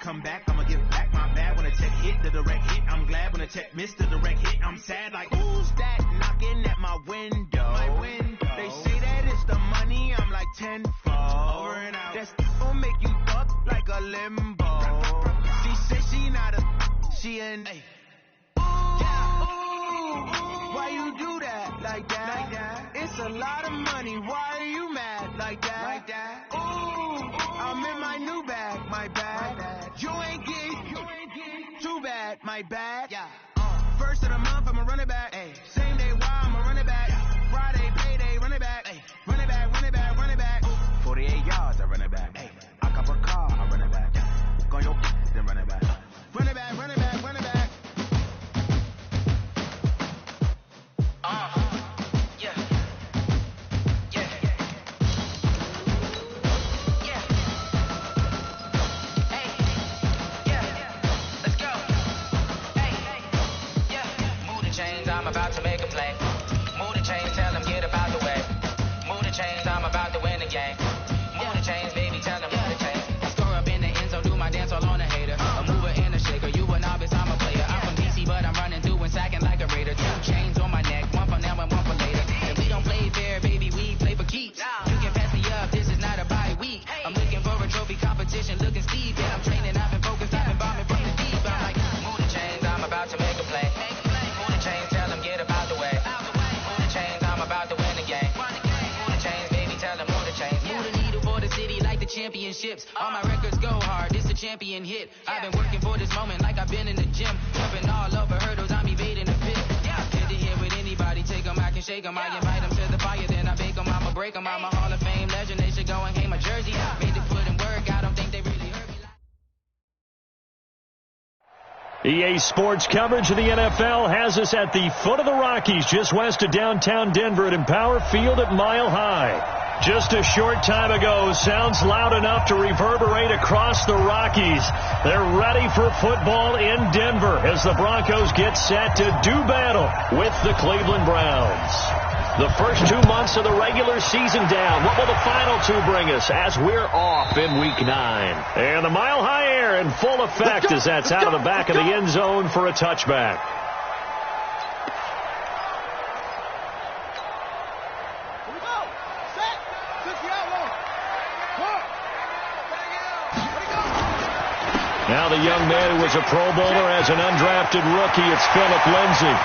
come back, I'ma give back my bad. When a tech hit, the direct hit, I'm glad. When a tech missed the direct hit, I'm sad. Like, who's that knocking at my window? They say that it's the money, I'm like tenfold. Over and out. That's gon' make you fuck like a limbo. She say she not a, she an A. Why you do that like that? It's a lot of money, why are you mad like that? Ooh, I'm in my new bag, my bad. You ain't getting too bad, my bad. First of the month, I'ma run it back. Same day, why I'ma run it back. Friday, payday, run it back. Run it back, run it back, run it back. 48 yards, I run it back. I cop a car, I run it back. Go on your then run it back. Run it back, run it back, run it back. I'm about to make a play. Move the chains, tell them get about the way. Move the chains, I'm about to win the game. Move the chains, baby, tell them move the chains. I score up in the end zone, do my dance all on a hater. A mover and a shaker, you a novice, I'm a player. I'm from DC, but I'm running through and sacking like a raider. 2 chains on my neck, one for now and one for later. If we don't play fair, baby, we play for keeps. You can pass me up, this is not a bye week. I'm looking for a trophy competition, looking steep. Yeah, I'm training, I've been focused, I've been bombing from the deep. I'm like, move the chains, I'm about to make a play. Move the chains, tell them get about the way. Move the chains, I'm about to win the game. Move the chains, baby, tell them move the chains. Move the needle for the city like the championships. All my records go hard, this a champion hit. I've been working for this moment like I've been in the gym. Jumping all over hurdles, I'm evading the pit. Hit to hit with anybody, take them, I can shake them. I invite them to the fire, then I bake them, I'ma break them. I'm a Hall of Fame legend, they should go and hang my jersey. Made to put in work, I don't think they really heard me. EA Sports coverage of the NFL has us at the foot of the Rockies, just west of downtown Denver at Empower Field at Mile High. Just a short time ago, sounds loud enough to reverberate across the Rockies. They're ready for football in Denver as the Broncos get set to do battle with the Cleveland Browns. The first 2 months of the regular season down. What will the final 2 bring us as we're off in Week 9? And the Mile High air in full effect as that's out of the back of the end zone for a touchback. Now the young man who was a Pro Bowler as an undrafted rookie, it's Philip Lindsay.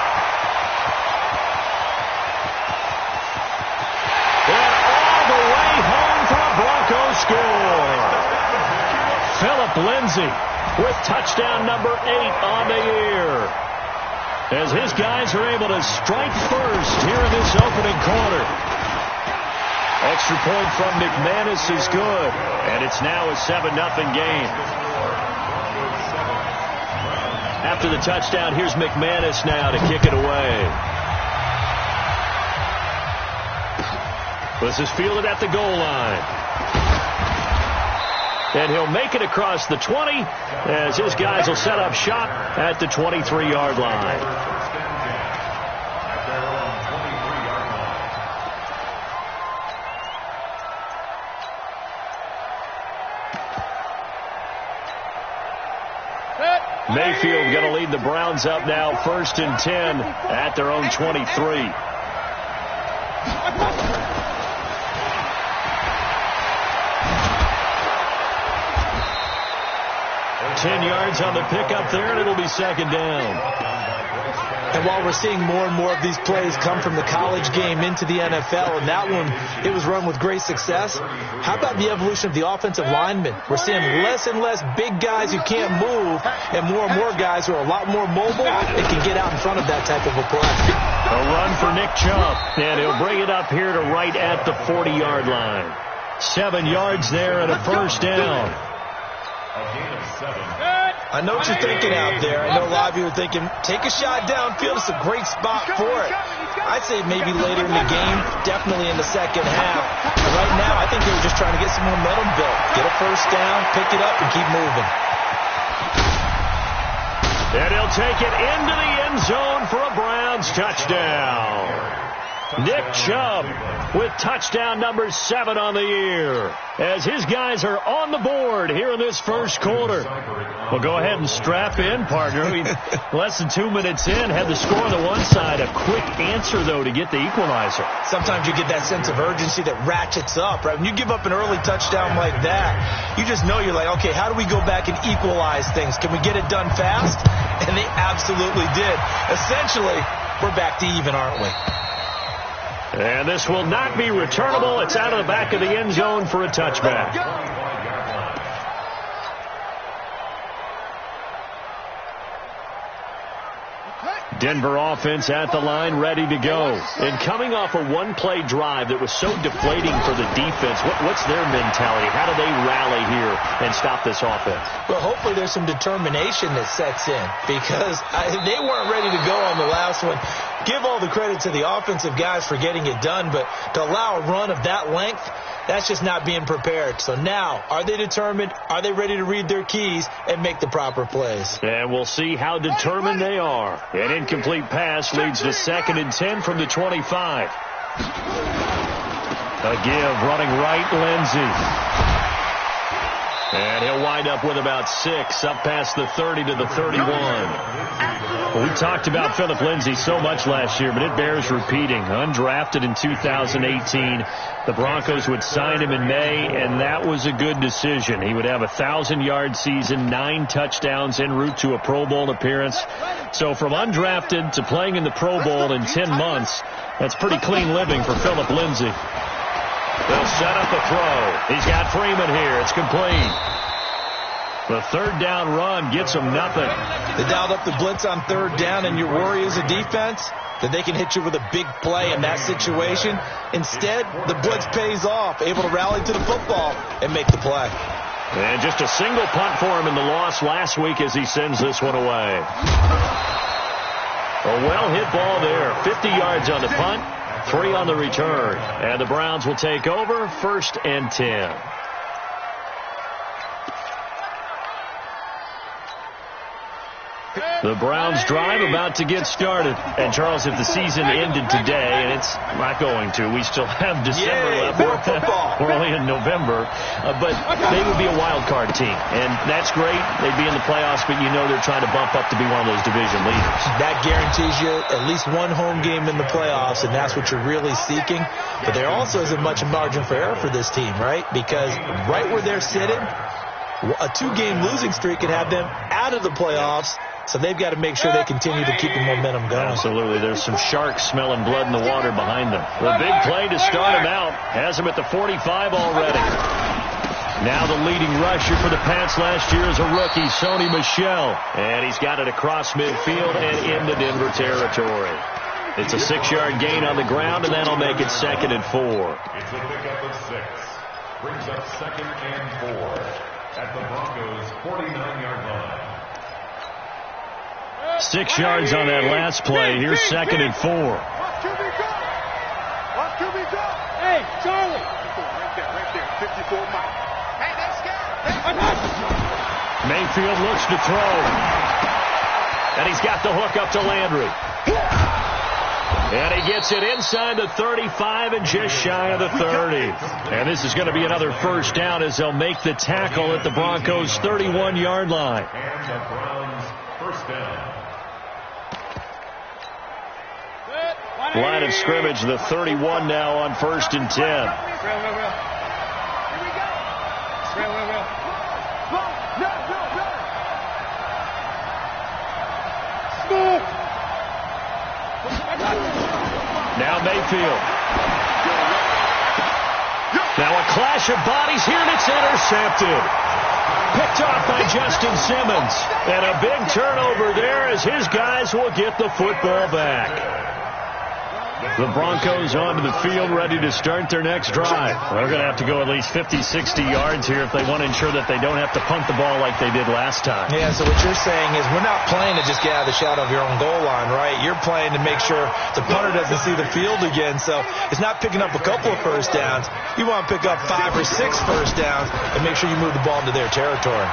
Score. Philip Lindsay with touchdown number 8 on the year. As his guys are able to strike first here in this opening quarter. Extra point from McManus is good. And it's now a 7-0 game. After the touchdown, here's McManus now to kick it away. This is fielded at the goal line. And he'll make it across the 20 as his guys will set up shop at the 23-yard line. Mayfield going to lead the Browns up now 1st and 10 at their own 23. 10 yards on the pickup there, and it'll be 2nd down. And while we're seeing more and more of these plays come from the college game into the NFL, and that one, it was run with great success, how about the evolution of the offensive linemen? We're seeing less and less big guys who can't move, and more guys who are a lot more mobile and can get out in front of that type of a play. A run for Nick Chubb, and he'll bring it up here to right at the 40-yard line. 7 yards there and a 1st down. I know what you're thinking out there. I know a lot of you are thinking, take a shot downfield. It's a great spot for it. I'd say maybe later in the game, definitely in the second half. But right now, I think they were just trying to get some momentum built. Get a 1st down, pick it up, and keep moving. And he'll take it into the end zone for a Browns touchdown. Nick Chubb with touchdown number 7 on the year, as his guys are on the board here in this first quarter. Well, go ahead and strap in, partner. Less than 2 minutes in, had the score on the one side. A quick answer, though, to get the equalizer. Sometimes you get that sense of urgency that ratchets up, right? When you give up an early touchdown like that, you just know you're like, okay, how do we go back and equalize things? Can we get it done fast? And they absolutely did. Essentially, we're back to even, aren't we? And this will not be returnable. It's out of the back of the end zone for a touchback. Denver offense at the line, ready to go. And coming off a one-play drive that was so deflating for the defense, what's their mentality? How do they rally here and stop this offense? Well, hopefully there's some determination that sets in, because they weren't ready to go on the last one. Give all the credit to the offensive guys for getting it done, but to allow a run of that length, that's just not being prepared. So now, are they determined? Are they ready to read their keys and make the proper plays? And we'll see how determined they are. An incomplete pass leads to 2nd and 10 from the 25. A give, running right, Lindsey. And he'll wind up with about 6, up past the 30 to the 31. Well, we talked about Phillip Lindsay so much last year, but it bears repeating. Undrafted in 2018. The Broncos would sign him in May, and that was a good decision. He would have a 1,000-yard season, 9 touchdowns en route to a Pro Bowl appearance. So from undrafted to playing in the Pro Bowl in 10 months, that's pretty clean living for Phillip Lindsay. They'll set up a throw. He's got Freeman here. It's complete. The third down run gets him nothing. They dialed up the blitz on third down, and your worry as a defense that they can hit you with a big play in that situation. Instead, the blitz pays off, able to rally to the football and make the play. And just a single punt for him in the loss last week as he sends this one away. A well-hit ball there. 50 yards on the punt, 3 on the return. And the Browns will take over, 1st and 10. The Browns drive about to get started. And, Charles, if the season ended today, and it's not going to, we still have December left. We're only in November. But they would be a wild card team. And that's great. They'd be in the playoffs, but you know they're trying to bump up to be one of those division leaders. That guarantees you at least one home game in the playoffs, and that's what you're really seeking. But there also isn't much margin for error for this team, right? Because right where they're sitting, a 2-game losing streak could have them out of the playoffs. So they've got to make sure they continue to keep the momentum going. Absolutely. There's some sharks smelling blood in the water behind them. The big play to start him out. Has him at the 45 already. Now the leading rusher for the Pats last year is a rookie, Sony Michel. And he's got it across midfield and into Denver territory. It's a 6-yard gain on the ground, and that'll make it 2nd and 4. It's a pickup of 6. Brings up 2nd and 4 at the Broncos' 49-yard line. 6 yards on that last play. Here's 2nd and 4. Hey, Charlie. Right there. 54 miles. Hey, let's go. Mayfield looks to throw. And he's got the hook up to Landry. And he gets it inside the 35 and just shy of the 30. And this is going to be another first down as they'll make the tackle at the Broncos' 31-yard line. And the Browns' first down. Line of scrimmage, the 31 now on 1st and 10. Here we go. Now Mayfield. Now a clash of bodies here, and it's intercepted. Picked off by Justin Simmons. And a big turnover there as his guys will get the football back. The Broncos onto the field, ready to start their next drive. They're going to have to go at least 50, 60 yards here if they want to ensure that they don't have to punt the ball like they did last time. Yeah, so what you're saying is we're not playing to just get out of the shadow of your own goal line, right? You're playing to make sure the punter doesn't see the field again. So it's not picking up a couple of first downs. You want to pick up 5 or 6 first downs and make sure you move the ball into their territory.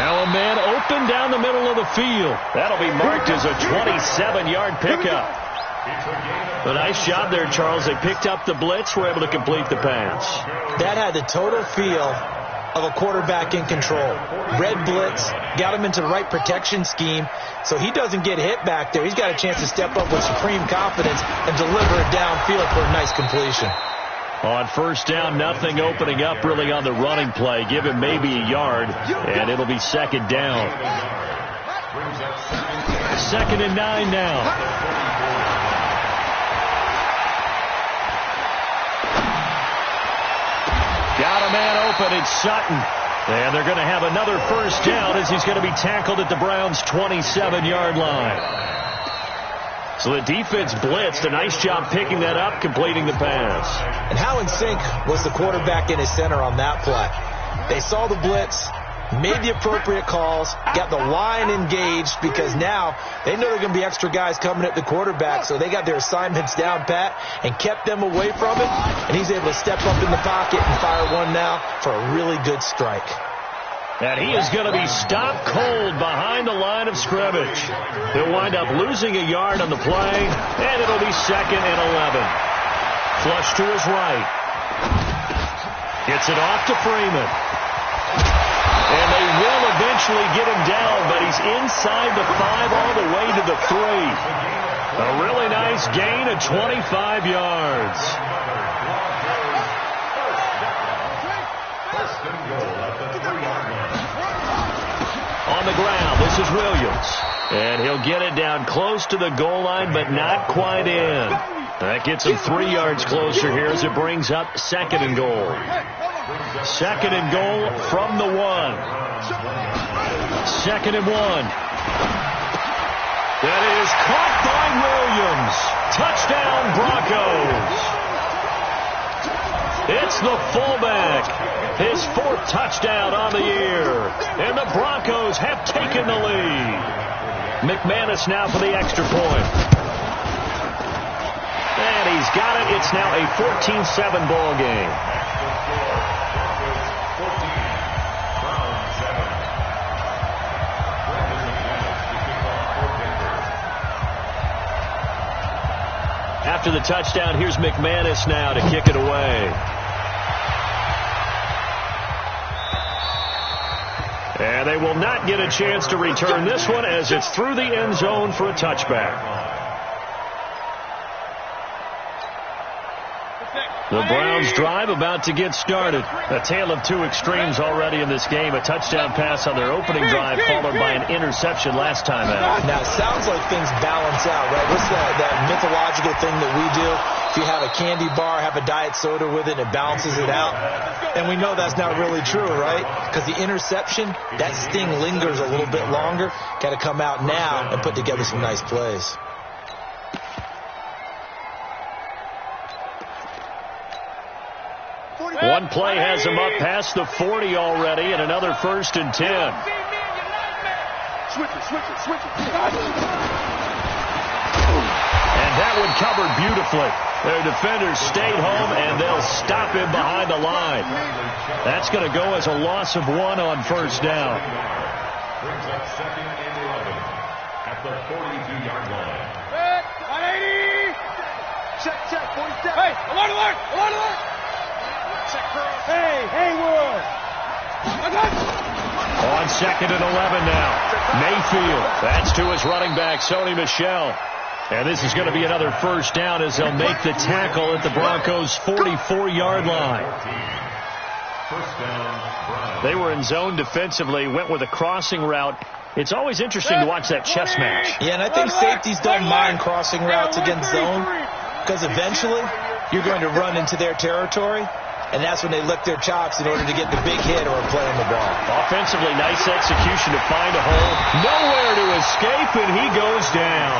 Now a man open down the middle of the field. That'll be marked as a 27-yard pickup. A nice job there, Charles. They picked up the blitz, were able to complete the pass. That had the total feel of a quarterback in control. Red blitz, got him into the right protection scheme, so he doesn't get hit back there. He's got a chance to step up with supreme confidence and deliver it downfield for a nice completion. On first down, nothing opening up really on the running play. Give him maybe a yard, and it'll be second down. 2nd and 9 now. Got a man open. It's Sutton. And they're going to have another first down as he's going to be tackled at the Browns' 27-yard line. So the defense blitzed. A nice job picking that up, completing the pass. And how in sync was the quarterback in his center on that play? They saw the blitz, made the appropriate calls, got the line engaged because now they know there are going to be extra guys coming at the quarterback, so they got their assignments down pat and kept them away from it, and he's able to step up in the pocket and fire one now for a really good strike. And he is going to be stopped cold behind the line of scrimmage. He'll wind up losing a yard on the play, and it'll be 2nd and 11. Flush to his right. Gets it off to Freeman. And they will eventually get him down, but he's inside the 5 all the way to the 3. A really nice gain of 25 yards. On the ground, this is Williams. And he'll get it down close to the goal line, but not quite in. That gets him 3 yards closer here as it brings up 2nd and goal. 2nd and goal from the 1. 2nd and 1. That is caught by Williams. Touchdown, Broncos. It's the fullback. His 4th touchdown on the year. And the Broncos have taken the lead. McManus now for the extra point. And he's got it. It's now a 14-7 ball game. After the touchdown, here's McManus now to kick it away. And they will not get a chance to return this one as it's through the end zone for a touchback. The Browns drive about to get started. A tale of two extremes already in this game. A touchdown pass on their opening drive followed by an interception last time out. Now, it sounds like things balance out, right? What's that mythological thing that we do? If you have a candy bar, have a diet soda with it, it balances it out. And we know that's not really true, right? Because the interception, that sting lingers a little bit longer. Got to come out now and put together some nice plays. One play has him up past the 40 already, and another 1st and 10. Switch it. And that one covered beautifully. Their defenders stayed home, and they'll stop him behind the line. That's going to go as a loss of 1 on first down. Brings up 2nd and 11 at the 42-yard line. 180. Check. 47. Hey, alert. Hey, Haywood! On 2nd and 11 now. Mayfield. That's to his running back, Sony Michel. And this is going to be another first down as they'll make the tackle at the Broncos' 44-yard line. First down, They were in zone defensively, went with a crossing route. It's always interesting to watch that chess match. Yeah, and I think safeties don't mind crossing routes against zone because eventually you're going to run into their territory. And that's when they lick their chops in order to get the big hit or play on the ball. Offensively, nice execution to find a hole. Nowhere to escape, and he goes down.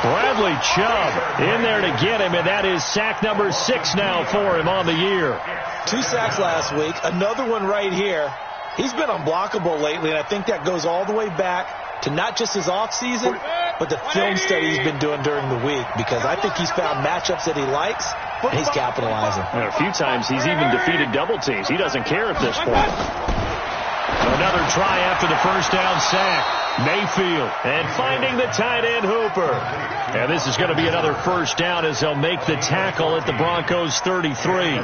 Bradley Chubb in there to get him, and that is sack number 6 now for him on the year. 2 sacks last week, another one right here. He's been unblockable lately, and I think that goes all the way back to not just his offseason, but the film study he's been doing during the week, because I think he's found matchups that he likes, and he's capitalizing. And a few times he's even defeated double teams. He doesn't care at this point. Another try after the first down sack. Mayfield, and finding the tight end Hooper. And this is going to be another first down as they'll make the tackle at the Broncos 33.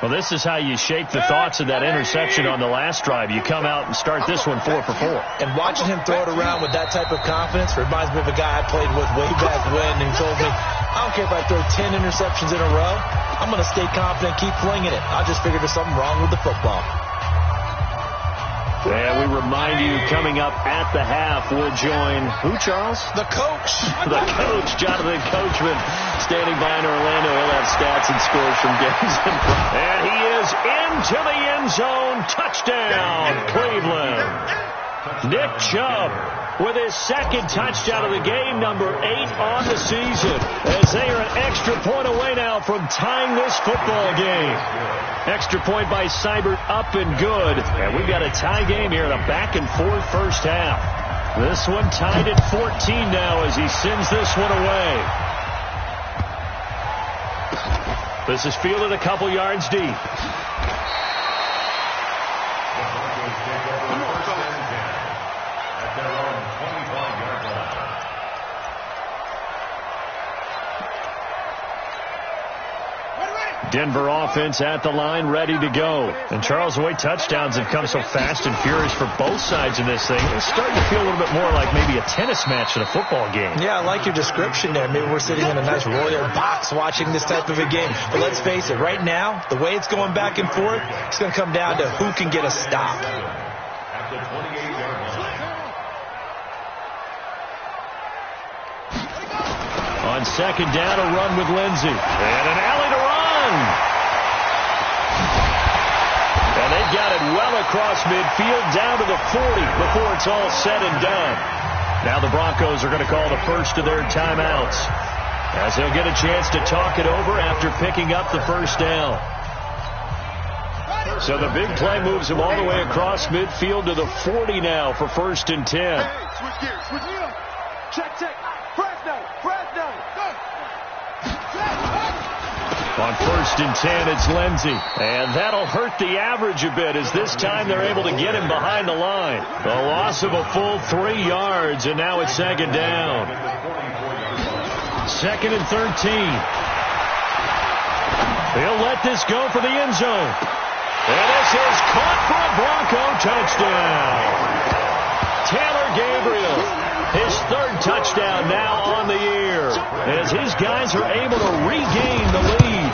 Well, this is how you shape the thoughts of that interception on the last drive. You come out and start this one 4 for 4. And watching him throw it around with that type of confidence reminds me of a guy I played with way back when, and he told me, I don't care if I throw 10 interceptions in a row. I'm going to stay confident, keep flinging it. I just figured there's something wrong with the football. And we remind you, coming up at the half, we'll join, who, Charles? The coach. The coach, Jonathan Coachman, standing by in Orlando. He'll have stats and scores from games in front. And he is into the end zone. Touchdown, Cleveland. Nick Chubb with his second touchdown of the game, number 8 on the season, as they are an extra point away now from tying this football game. Extra point by Seibert, up and good. And we've got a tie game here in a back-and-forth first half. This one tied at 14 now as he sends this one away. This is fielded a couple yards deep. Denver offense at the line, ready to go. And Charles, the way touchdowns have come so fast and furious for both sides in this thing, it's starting to feel a little bit more like maybe a tennis match in a football game. Yeah, I like your description there. Maybe we're sitting in a nice royal box watching this type of a game. But let's face it, right now, the way it's going back and forth, it's going to come down to who can get a stop. At the 28-yard line. On second down, a run with Lindsey. And an alley to run. And they've got it well across midfield, down to the 40 before it's all said and done. Now the Broncos are going to call the first of their timeouts, as they'll get a chance to talk it over after picking up the first down. So the big play moves them all the way across midfield to the 40 now for 1st and 10. Hey, switch gears, switch gears. Check. Fresno, go. On 1st and 10, it's Lindsey. And that'll hurt the average a bit, as this time they're able to get him behind the line. The loss of a full 3 yards, and now it's second down. 2nd and 13. He'll let this go for the end zone. And this is caught for a Bronco touchdown. Taylor Gabriel, his 3rd touchdown now on the year, as his guys are able to regain the lead.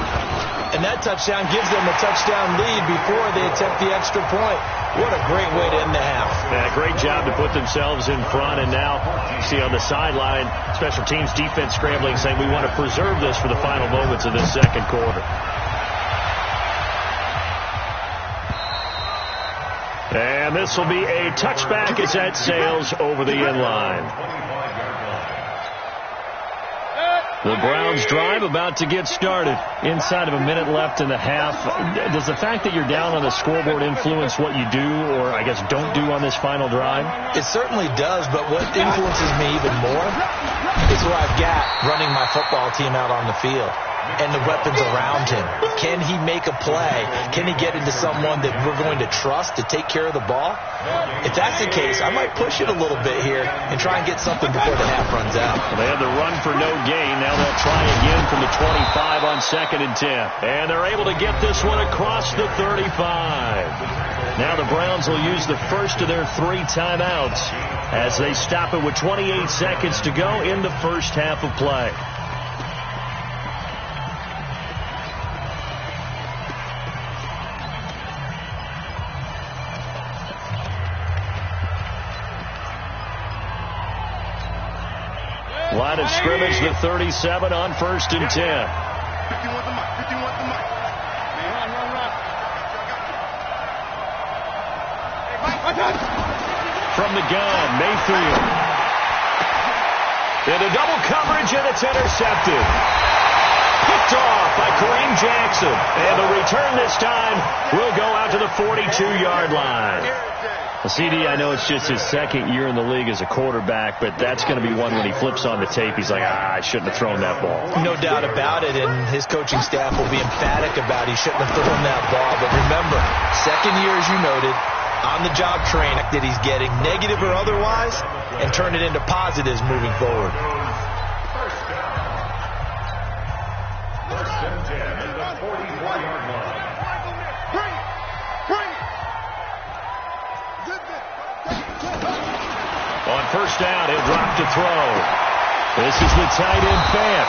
And that touchdown gives them a touchdown lead before they attempt the extra point. What a great way to end the half. Yeah, great job to put themselves in front. And now, you see on the sideline, special teams defense scrambling, saying we want to preserve this for the final moments of this second quarter. And this will be a touchback as that sails over the end line. The Browns drive about to get started. Inside of a minute left in the half. Does the fact that you're down on the scoreboard influence what you do, or I guess don't do on this final drive? It certainly does, but what influences me even more is who I've got running my football team out on the field and the weapons around him. Can he make a play? Can he get into someone that we're going to trust to take care of the ball? If that's the case, I might push it a little bit here and try and get something before the half runs out. Well, they had the run for no gain. Now they'll try again from the 25 on 2nd and 10. And they're able to get this one across the 35. Now the Browns will use the first of their 3 timeouts as they stop it with 28 seconds to go in the first half of play. Line of scrimmage, the 37 on 1st and 10. 51 the mic. From the gun, Mayfield. Into double coverage, and it's intercepted. Picked off by Kareem Jackson. And the return this time will go out to the 42-yard line. Well, CD, I know it's just his second year in the league as a quarterback, but that's going to be one when he flips on the tape. He's like, I shouldn't have thrown that ball. No doubt about it, and his coaching staff will be emphatic about he shouldn't have thrown that ball. But remember, second year, as you noted, on-the-job training that he's getting, negative or otherwise, and turn it into positives moving forward. First and 10 at the 44-yard line. On first down, he'll drop to throw. This is the tight end, Fant.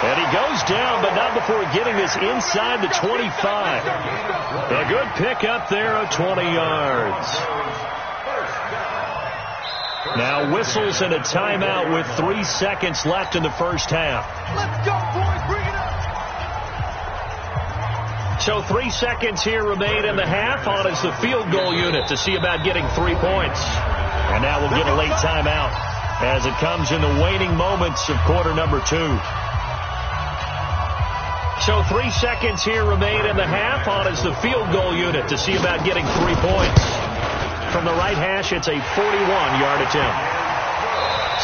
And he goes down, but not before getting this inside the 25. A good pick up there of 20 yards. Now whistles and a timeout with 3 seconds left in the first half. Let's go, boys. Bring it up. So 3 seconds here remain in the half. On is the field goal unit to see about getting 3 points. And now we'll get a late timeout as it comes in the waning moments of quarter number 2. So 3 seconds here remain in the half. On is the field goal unit to see about getting 3 points. From the right hash, it's a 41-yard attempt.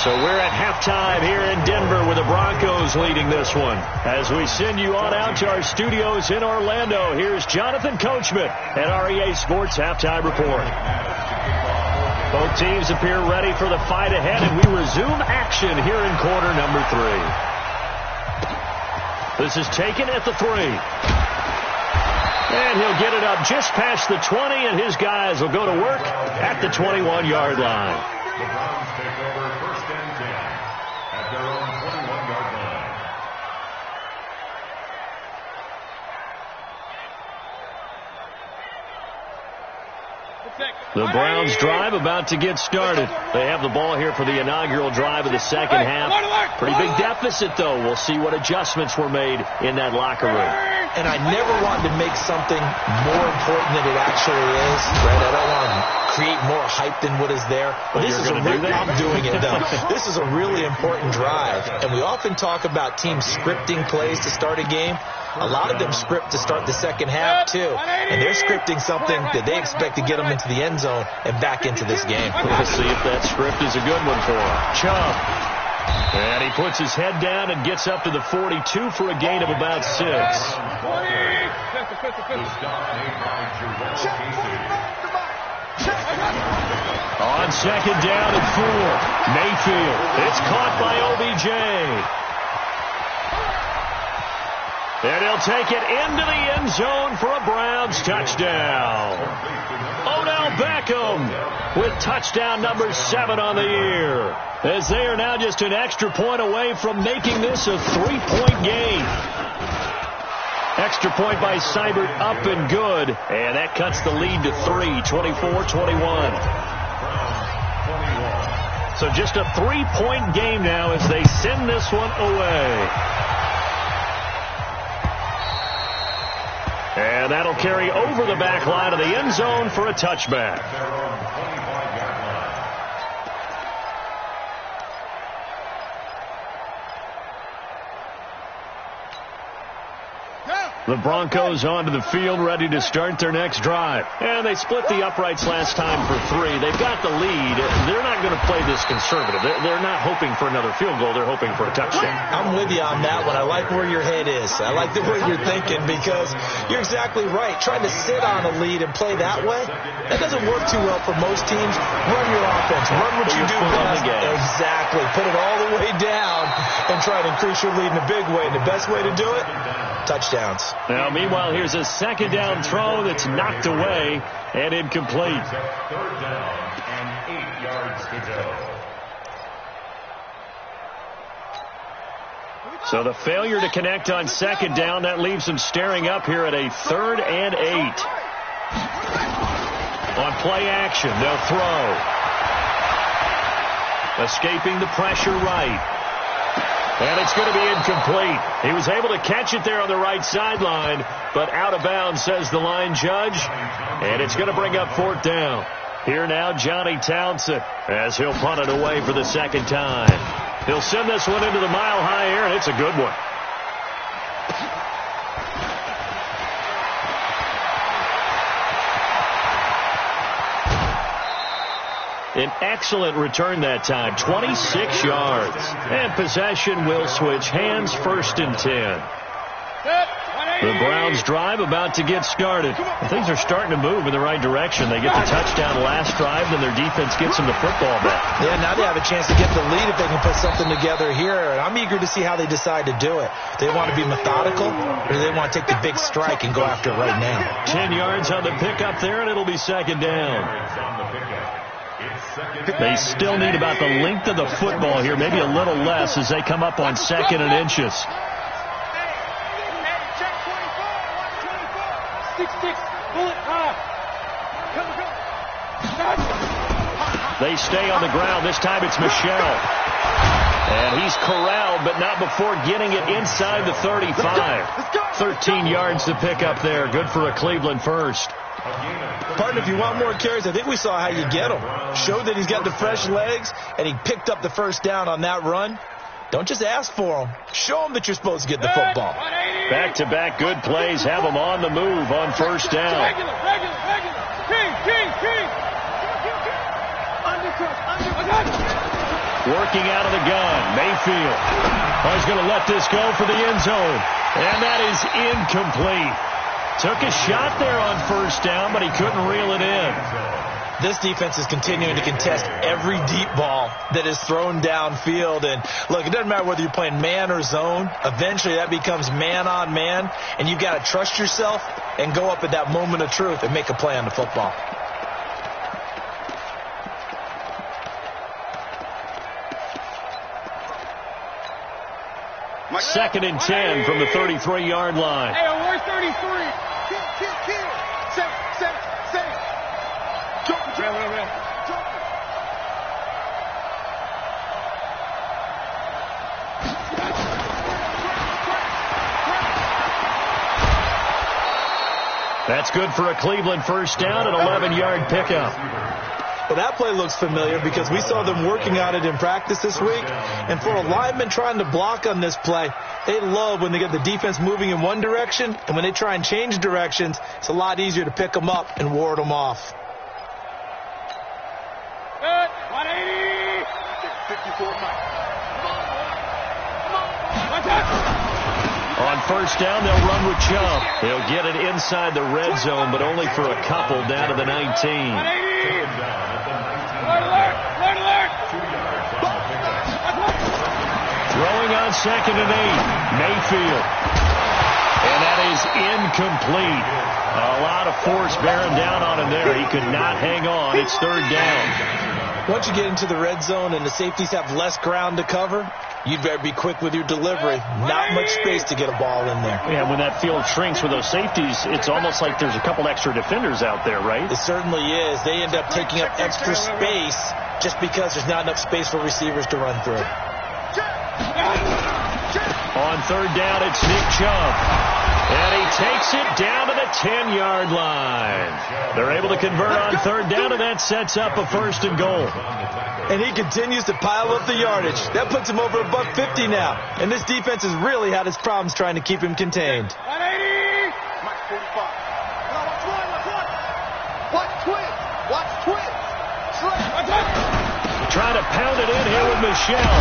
So we're at halftime here in Denver with the Broncos leading this one. As we send you on out to our studios in Orlando, here's Jonathan Coachman at REA Sports Halftime Report. Both teams appear ready for the fight ahead, and we resume action here in quarter number 3. This is taken at the 3. And he'll get it up just past the 20, and his guys will go to work at the 21-yard line. The Browns take over first and 10 at their own 21-yard line. The Browns drive about to get started. They have the ball here for the inaugural drive of the second half. Pretty big deficit, though. We'll see what adjustments were made in that locker room. And I never wanted to make something more important than it actually is. Right? I don't want to create more hype than what is there. But this is I'm doing it, though. This is a really important drive. And we often talk about teams scripting plays to start a game. A lot of them script to start the second half, too. And they're scripting something that they expect to get them into the end zone and back into this game. We'll see if that script is a good one for him. Chubb. And he puts his head down and gets up to the 42 for a gain of about 6. On second down and 4. Mayfield. It's caught by OBJ. And he'll take it into the end zone for a Browns touchdown. Odell Beckham with touchdown number 7 on the year. As they are now just an extra point away from making this a 3-point game. Extra point by Seibert up and good. And that cuts the lead to 3, 24-21. So just a 3-point game now as they send this one away. And that'll carry over the back line of the end zone for a touchback. The Broncos onto the field, ready to start their next drive. And they split the uprights last time for 3. They've got the lead. They're not going to play this conservative. They're not hoping for another field goal. They're hoping for a touchdown. I'm with you on that one. I like where your head is. I like the way you're thinking because you're exactly right. Trying to sit on a lead and play that way, that doesn't work too well for most teams. Run your offense. Run what you do best. Exactly. Put it all the way down and try to increase your lead in a big way. And the best way to do it, touchdowns. Now, meanwhile, here's a second down throw that's knocked away and incomplete. Third down and 8 yards to go. So the failure to connect on second down, that leaves them staring up here at a 3rd and 8. On play action, they'll throw. Escaping the pressure right. And it's going to be incomplete. He was able to catch it there on the right sideline, but out of bounds, says the line judge. And it's going to bring up 4th down. Here now, Johnny Townsend, as he'll punt it away for the second time. He'll send this one into the mile-high air, and it's a good one. An excellent return that time, 26 yards. And possession will switch hands, 1st and 10. The Browns drive about to get started. Things are starting to move in the right direction. They get the touchdown last drive, then their defense gets them the football back. Yeah, now they have a chance to get the lead if they can put something together here. And I'm eager to see how they decide to do it. Do they want to be methodical, or do they want to take the big strike and go after it right now? 10 yards on the pickup there, and it'll be 2nd down. They still need about the length of the football here, maybe a little less as they come up on 2nd and inches. 6-6, bullet high. They stay on the ground. This time it's Michel. And he's corralled, but not before getting it inside the 35. 13 yards to pick up there. Good for a Cleveland first. Partner, if you want more carries, I think we saw how you get him. Showed that he's got the fresh legs, and he picked up the first down on that run. Don't just ask for him. Show him that you're supposed to get the football. Back-to-back good plays. Have them on the move on 1st down. Regular. King. Working out of the gun. Mayfield. He's going to let this go for the end zone. And that is incomplete. Took a shot there on 1st down, but he couldn't reel it in. This defense is continuing to contest every deep ball that is thrown downfield. And, look, it doesn't matter whether you're playing man or zone. Eventually that becomes man-on-man, and you've got to trust yourself and go up at that moment of truth and make a play on the football. Second and 10 from the 33-yard line. Hey, where's 33? Kill. Set. Jump. That's good for a Cleveland first down, an 11-yard pickup. Well, that play looks familiar because we saw them working on it in practice this week. And for a lineman trying to block on this play, they love when they get the defense moving in one direction, and when they try and change directions, it's a lot easier to pick them up and ward them off. Good. 180. 54 Mike. On 1st down, they'll run with Chubb. They'll get it inside the red zone, but only for a couple down to the 19. Throwing on 2nd and 8. Mayfield. And that is incomplete. A lot of force bearing down on him there. He could not hang on. It's 3rd down. Once you get into the red zone and the safeties have less ground to cover, you'd better be quick with your delivery. Not much space to get a ball in there. Yeah, when that field shrinks with those safeties, it's almost like there's a couple extra defenders out there, right? It certainly is. They end up taking up extra space just because there's not enough space for receivers to run through. On 3rd down, it's Nick Chubb. And he takes it down to the 10-yard line. They're able to convert on 3rd down, and that sets up a 1st and goal. And he continues to pile up the yardage. That puts him over $150 now. And this defense has really had its problems trying to keep him contained. 180. Mike 45. Watch twins. Trying to pound it in here with Michel.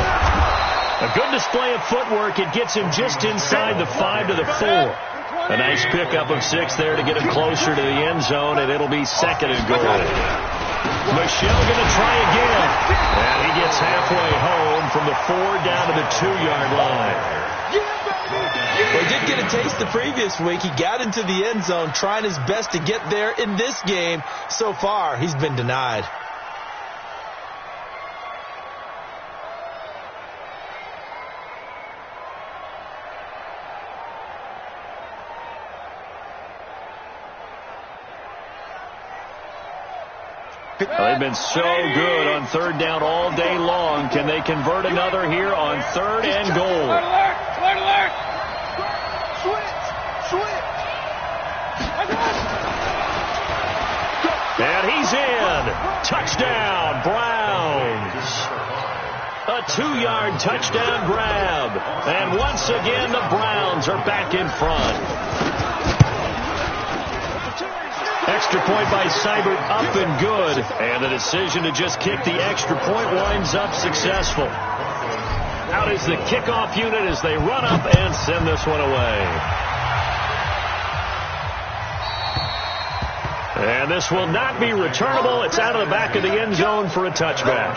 A good display of footwork. It gets him just inside the 5 to the 4. A nice pickup of 6 there to get him closer to the end zone, and it'll be 2nd and goal. Michel going to try again. And he gets halfway home from the 4 down to the 2-yard line. Well, he did get a taste the previous week. He got into the end zone trying his best to get there in this game. So far, he's been denied. They've been so good on 3rd down all day long. Can they convert another here on 3rd and goal? Alert! Switch! And he's in. Touchdown, Browns. A 2-yard touchdown grab. And once again, the Browns are back in front. Extra point by Seibert up and good. And the decision to just kick the extra point winds up successful. Out is the kickoff unit as they run up and send this one away. And this will not be returnable. It's out of the back of the end zone for a touchback.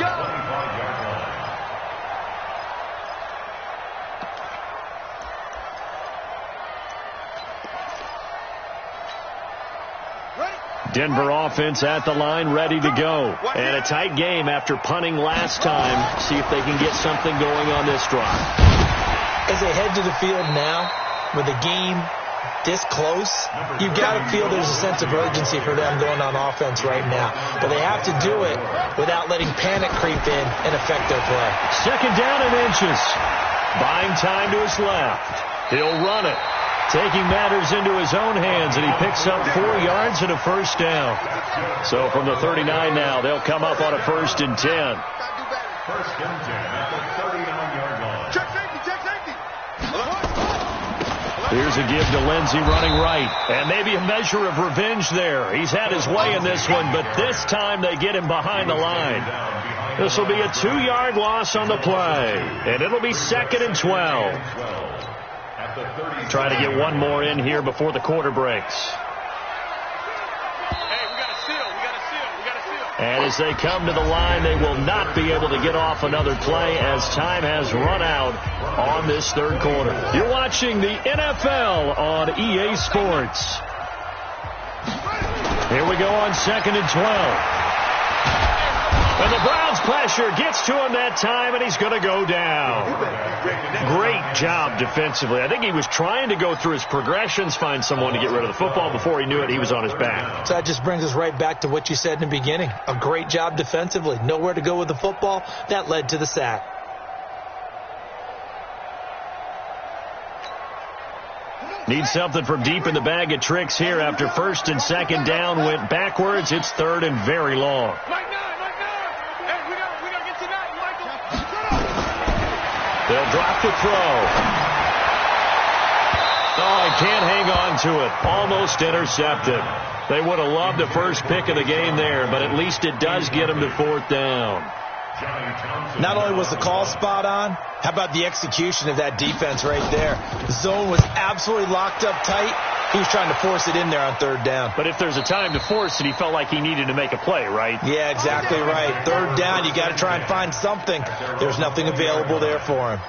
Denver offense at the line, ready to go. And a tight game after punting last time. See if they can get something going on this drive. As they head to the field now, with the game this close, you've got to feel there's a sense of urgency for them going on offense right now. But they have to do it without letting panic creep in and affect their play. Second down and inches. Buying time to his left. He'll run it. Taking matters into his own hands, and he picks up 4 yards and a first down. So from the 39 now, they'll come up on a 1st and 10. 1st and 10 at the 39-yard line. Check safety. Here's a give to Lindsey running right. And maybe a measure of revenge there. He's had his way in this one, but this time they get him behind the line. This will be a 2-yard loss on the play. And it'll be 2nd and 12. Trying to get one more in here before the quarter breaks. Hey, we got a seal. And as they come to the line, they will not be able to get off another play as time has run out on this 3rd quarter. You're watching the NFL on EA Sports. Here we go on 2nd and 12. And the Browns pressure gets to him that time, and he's going to go down. Great job defensively. I think he was trying to go through his progressions, find someone to get rid of the football. Before he knew it, he was on his back. So that just brings us right back to what you said in the beginning. A great job defensively. Nowhere to go with the football. That led to the sack. Need something from deep in the bag of tricks here after 1st and 2nd down went backwards. It's 3rd and very long. They'll drop the throw. Oh, he can't hang on to it. Almost intercepted. They would have loved the first pick of the game there, but at least it does get them to 4th down. Not only was the call spot on, how about the execution of that defense right there? The zone was absolutely locked up tight. He was trying to force it in there on 3rd down. But if there's a time to force it, he felt like he needed to make a play, right? Yeah, exactly right. 3rd down, you got to try and find something. There's nothing available there for him.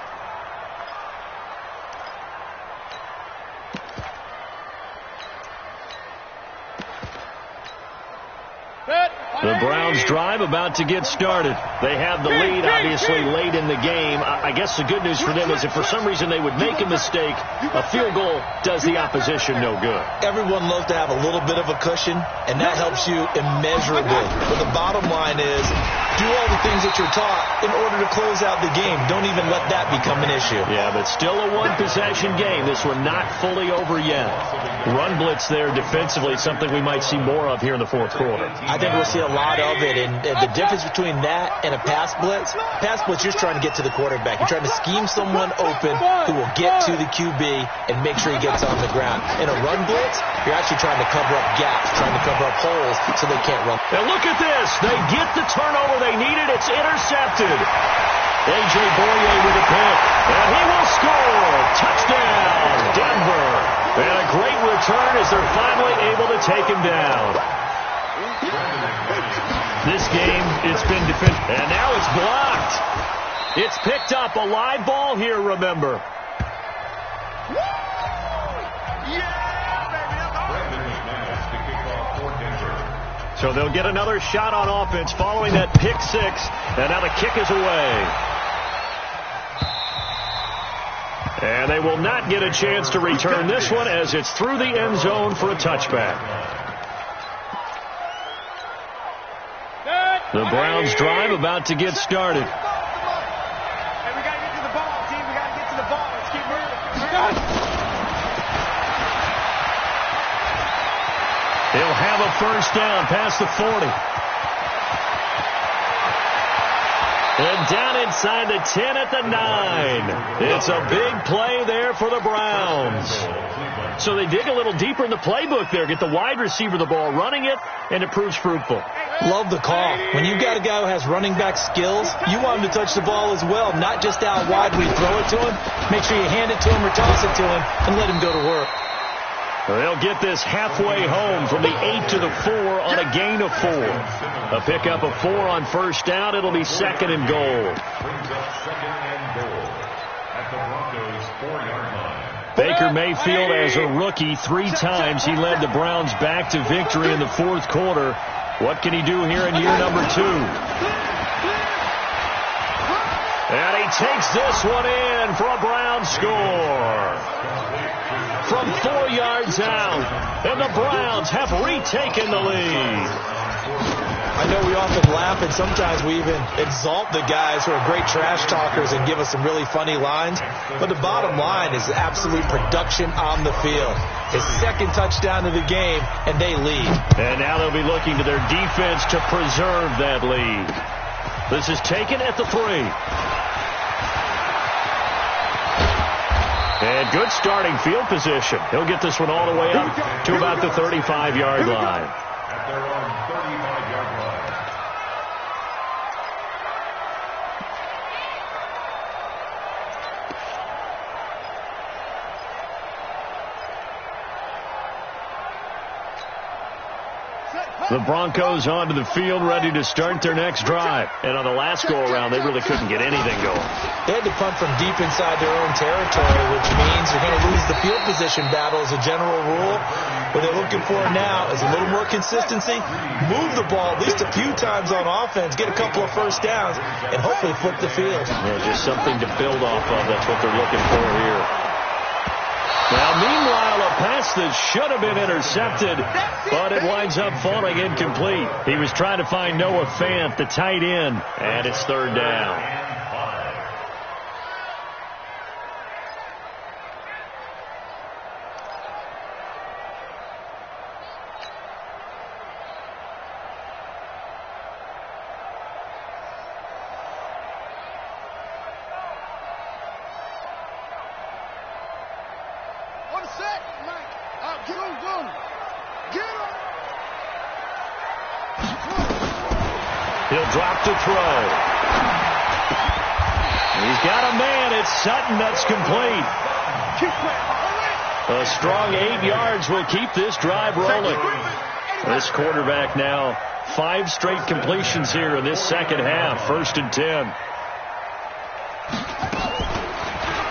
The Browns drive about to get started. They have the lead, obviously, late in the game. I guess the good news for them is if for some reason they would make a mistake, a field goal does the opposition no good. Everyone loves to have a little bit of a cushion, and that helps you immeasurably. But the bottom line is do all the things that you're taught in order to close out the game. Don't even let that become an issue. Yeah, but still a one-possession game. This one not fully over yet. Run blitz there defensively, something we might see more of here in the 4th quarter. I think we'll see a lot of it, and the difference between that and a pass blitz, you're just trying to get to the quarterback. You're trying to scheme someone open who will get to the QB and make sure he gets on the ground. In a run blitz, you're actually trying to cover up gaps, trying to cover up holes so they can't run. And look at this. They get the turnover they needed. It's intercepted. A.J. Boye with a pick, and he will score. Touchdown, Denver. And a great return as they're finally able to take him down. This game, it's been defended, and now it's blocked. It's picked up. A live ball here, remember. So they'll get another shot on offense following that pick 6, and now the kick is away. And they will not get a chance to return this one as it's through the end zone for a touchback. The Browns drive about to get started. Hey, we got to get to the ball, team. We got to get to the ball. Let's keep moving. He'll have a first down past the 40. And down inside the 10 at the 9. It's a big play there for the Browns. So they dig a little deeper in the playbook there, get the wide receiver the ball, running it, and it proves fruitful. Love the call. When you've got a guy who has running back skills, you want him to touch the ball as well, not just out wide where you throw it to him. Make sure you hand it to him or toss it to him and let him go to work. They'll get this halfway home from the 8 to the 4 on a gain of 4. A pickup of 4 on first down. It'll be 2nd and goal. Brings up 2nd and goal at the Broncos' 4-yard line. Baker Mayfield, as a rookie, 3 times he led the Browns back to victory in the 4th quarter. What can he do here in year number 2? And he takes this one in for a Brown score. From 4 yards out, and the Browns have retaken the lead. I know we often laugh, and sometimes we even exalt the guys who are great trash talkers and give us some really funny lines. But the bottom line is absolute production on the field. His 2nd touchdown of the game, and they lead. And now they'll be looking to their defense to preserve that lead. This is taken at the 3. And good starting field position. He'll get this one all the way up to about the 35-yard line. At their own 35-yard line. The Broncos onto the field, ready to start their next drive. And on the last go-around, they really couldn't get anything going. They had to punt from deep inside their own territory, which means you're going to lose the field position battle as a general rule. What they're looking for now is a little more consistency, move the ball at least a few times on offense, get a couple of first downs, and hopefully flip the field. Yeah, just something to build off of. That's what they're looking for here. Now, meanwhile, a pass that should have been intercepted, but it winds up falling incomplete. He was trying to find Noah Fant, the tight end, and it's 3rd down. He'll drop to throw. He's got a man. It's Sutton. That's complete. A strong 8 yards will keep this drive rolling. This quarterback now 5 straight completions here in this second half. 1st and 10.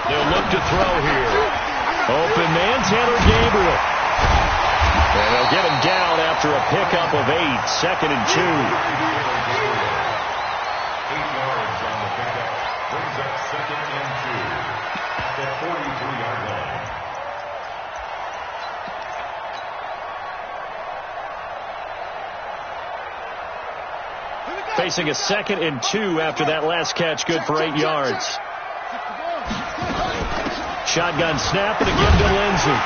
They'll look to throw here. Open man, Tanner Gabriel. And they'll get him down after a pickup of 8. 2nd and 2. 8 yards on the pickup. Brings up 2nd and 2 at the 43-yard line. Facing a 2nd and 2 after that last catch, good for 8 yards. Shotgun snap, and again to Lindsey.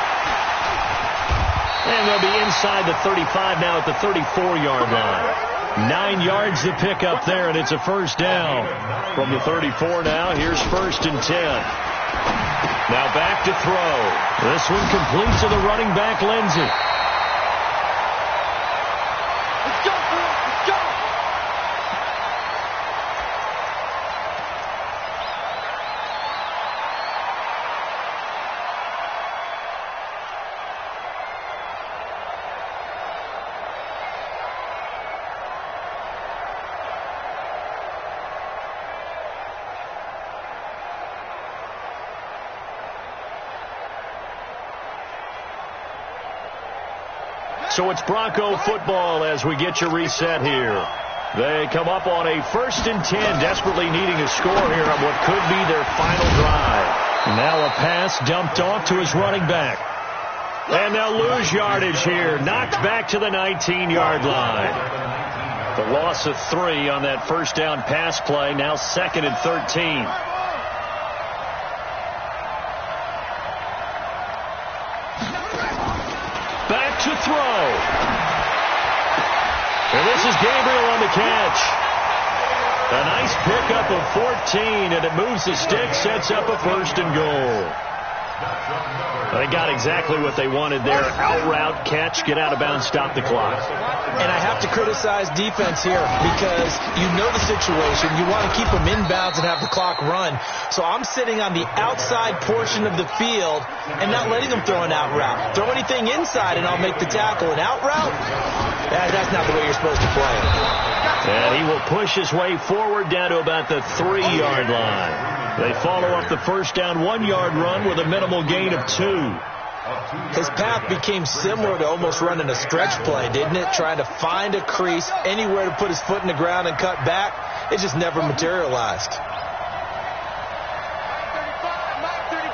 And they'll be inside the 35 now at the 34-yard line. 9 yards to pick up there, and it's a first down. From the 34 now, here's 1st and 10. Now back to throw. This one complete to the running back, Lindsey. So it's Bronco football as we get you reset here. They come up on a 1st and 10, desperately needing a score here on what could be their final drive. Now a pass dumped off to his running back. And they'll lose yardage here, knocked back to the 19-yard line. The loss of 3 on that first down pass play, now 2nd and 13. Back to throw. And this is Gabriel on the catch. A nice pickup of 14, and it moves the stick, sets up a 1st and goal. They got exactly what they wanted there. Out route, catch, get out of bounds, stop the clock. And I have to criticize defense here because you know the situation. You want to keep them inbounds and have the clock run. So I'm sitting on the outside portion of the field and not letting them throw an out route. Throw anything inside and I'll make the tackle. An out route? That's not the way you're supposed to play it. And he will push his way forward down to about the 3-yard line. They follow up the first down 1-yard run with a minimal gain of 2. His path became similar to almost running a stretch play, didn't it? Trying to find a crease, anywhere to put his foot in the ground and cut back. It just never materialized. Mike 35.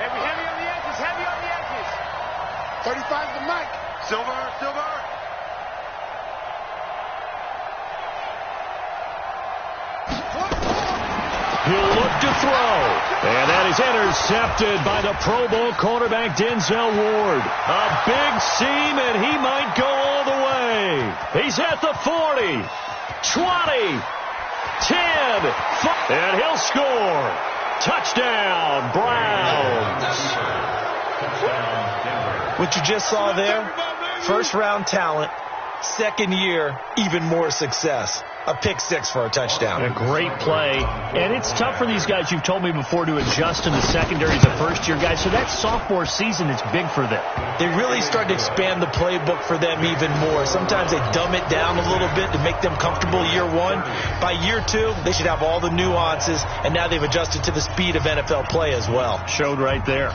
Heavy on the edges, heavy on the edges. 35 to Mike. Silver. He'll look to throw. And that is intercepted by the Pro Bowl cornerback Dancehall Ward. A big seam, and he might go all the way. He's at the 40, 20, 10, and he'll score. Touchdown, Browns. What you just saw there, first-round talent, second year, even more success. A pick 6 for a touchdown. A great play. And it's tough for these guys, you've told me before, to adjust in the secondary as a first-year guy. So that sophomore season is big for them. They really start to expand the playbook for them even more. Sometimes they dumb it down a little bit to make them comfortable year 1. By year 2, they should have all the nuances, and now they've adjusted to the speed of NFL play as well. Showed right there.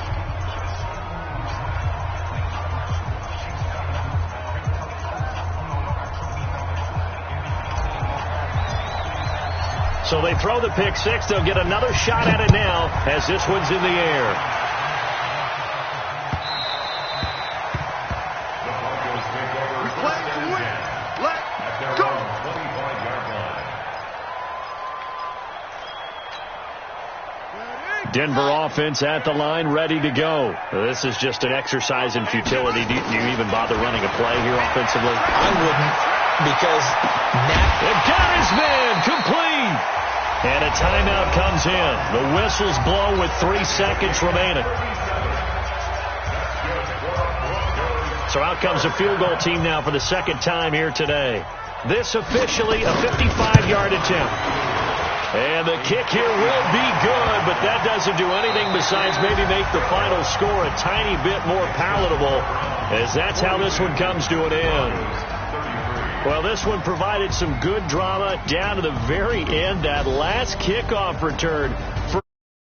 So they throw the pick 6. They'll get another shot at it now as this one's in the air. The Broncos take over first and 10 at their own 25-yard line. Denver offense at the line, ready to go. This is just an exercise in futility. Do you even bother running a play here offensively? I wouldn't, because They've got his man complete. And a timeout comes in. The whistles blow with 3 seconds remaining. So out comes a field goal team now for the second time here today. This officially a 55-yard attempt. And the kick here will be good, but that doesn't do anything besides maybe make the final score a tiny bit more palatable, as that's how this one comes to an end. Well, this one provided some good drama down to the very end. That last kickoff return